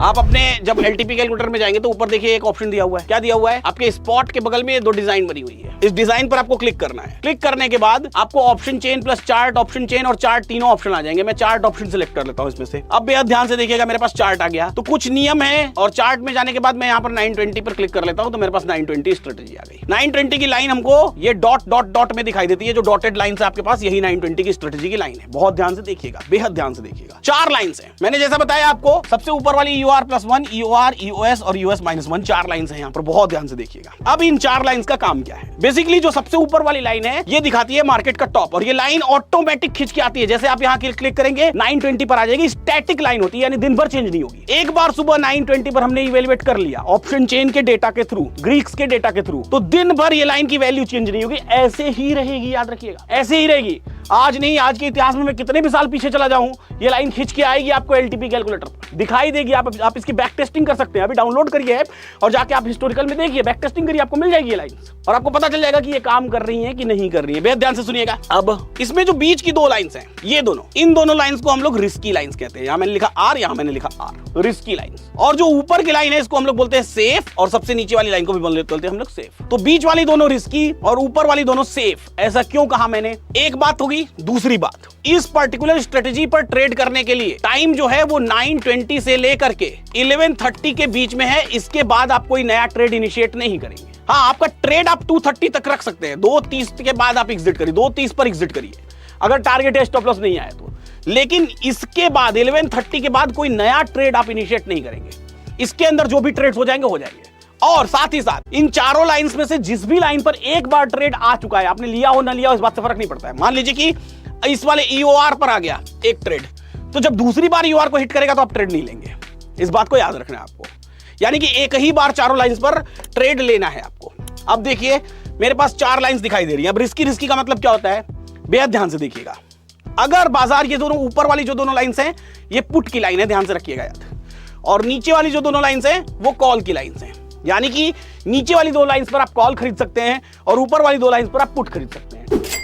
आप अपने जब एलटीपी कैलकुलेटर में जाएंगे तो ऊपर देखिए एक ऑप्शन दिया हुआ है। क्या दिया हुआ है? आपके स्पॉट के बगल में 2 डिजाइन बनी हुई है। इस डिजाइन पर आपको क्लिक करना है। क्लिक करने के बाद आपको option chain plus chart, option chain और चार्ट तीनों ऑप्शन आ जाएंगे। मैं चार्ट ऑप्शन सिलेक्ट कर लेता हूं इसमें से। अब बेहद ध्यान से देखिएगा, मेरे पास चार्ट आ गया। तो कुछ नियम है और चार्ट में जाने के बाद मैं यहाँ पर 920 पर क्लिक कर लेता हूं तो मेरे पास 920 स्ट्रेटेजी आ गई। 920 की लाइन हमको ये डॉट डॉट डॉट में दिखाई देती है। जो डॉटेड लाइन है आपके पास, यही 920 की स्ट्रेटेजी की लाइन है। बहुत ध्यान से देखिएगा, बेहद ध्यान से देखिएगा। 4 लाइंस हैं। मैंने जैसा बताया आपको, सबसे ऊपर वाली EOR+1, EOR, EOS और EOS-1 4 लाइंस हैं यहाँ पर। बहुत ध्यान से देखिएगा। अब इन 4 लाइंस का काम क्या है? बेसिकली जो सबसे ऊपर वाली लाइन है ये दिखाती है मार्केट का टॉप, और ये लाइन ऑटोमेटिक खिंच के आती है। जैसे आप यहाँ क्लिक करेंगे 920 पर आ जाएगी। स्टैटिक लाइन होती है, यानी दिन भर चेंज नहीं होगी। एक बार सुबह 920 पर हमने इवेलुएट कर लिया ऑप्शन चेन के डेटा के थ्रू, ग्रीक्स के डेटा के थ्रू, तो दिन भर ये लाइन की वैल्यू चेंज नहीं होगी, ऐसे ही रहेगी। याद रखिएगा, ऐसे ही रहेगी। आज नहीं, आज के इतिहास में मैं कितने भी साल पीछे चला जाऊं, ये लाइन खिंच के आएगी आपको एलटीपी कैलकुलेटर पर दिखाई देगी। आप इसकी बैक टेस्टिंग कर सकते हैं। अभी डाउनलोड करिए ऐप और जाके आप हिस्टोरिकल में देखिए, बैक टेस्टिंग करिए, आपको मिल जाएगी ये लाइन और आपको पता चल जाएगा कि ये काम कर रही है कि नहीं कर रही है। बेहद ध्यान से सुनिएगा। अब इसमें जो बीच की 2 लाइंस हैं, ये दोनों, इन दोनों लाइंस को हम लोग रिस्की लाइंस कहते हैं। यहां मैंने लिखा आर, यहां मैंने लिखा आर, रिस्की लाइंस। और जो ऊपर की लाइन है इसको हम लोग बोलते हैं सेफ, और सबसे नीचे वाली लाइन को भी बोलते हैं हम लोग सेफ। तो बीच वाली दोनों रिस्की और ऊपर वाली दोनों सेफ। ऐसा क्यों कहा मैंने? एक बात होगी। दूसरी बात, इस पर्टिकुलर स्ट्रेटेजी पर ट्रेड करने के लिए टाइम जो है वो 920 से लेकर के 1130 के बीच में है। इसके बाद आप कोई नया ट्रेड इनिशिएट नहीं करेंगे। हाँ, आपका ट्रेड आप 230 तक रख सकते हैं। 230 के बाद आप एग्जिट करिए, 230 पर एग्जिट करिए अगर टारगेट या स्टॉप लॉस नहीं आया तो। लेकिन इसके बाद 1130 के बाद कोई नया ट्रेड आप इनिशिएट नहीं करेंगे। इसके अंदर जो भी ट्रेड्स हो जाएंगे हो जाएंगे। और साथ ही साथ इन चारों लाइंस में से जिस भी लाइन पर एक बार ट्रेड आ चुका है, आपने लिया हो ना लिया हो, इस बात से फर्क नहीं पड़ता है। मान लीजिए कि इस वाले EOR पर आ गया एक ट्रेड, तो जब दूसरी बार EOR को हिट करेगा तो आप ट्रेड नहीं लेंगे। इस बात को याद रखना है आपको। यानी कि एक ही बार चारों लाइंस पर ट्रेड लेना है आपको। अब देखिए मेरे पास 4 लाइंस दिखाई दे रही है। अब रिस्की का मतलब क्या होता है? बेहद ध्यान से देखिएगा। अगर बाजार, ये दोनों ऊपर वाली जो दोनों लाइंस हैं ये पुट की लाइन है, ध्यान से रखिएगा याद, और नीचे वाली जो दोनों लाइंस हैं वो कॉल की लाइंस हैं। यानी कि नीचे वाली 2 लाइंस पर आप कॉल खरीद सकते हैं और ऊपर वाली 2 लाइंस पर आप पुट खरीद सकते हैं।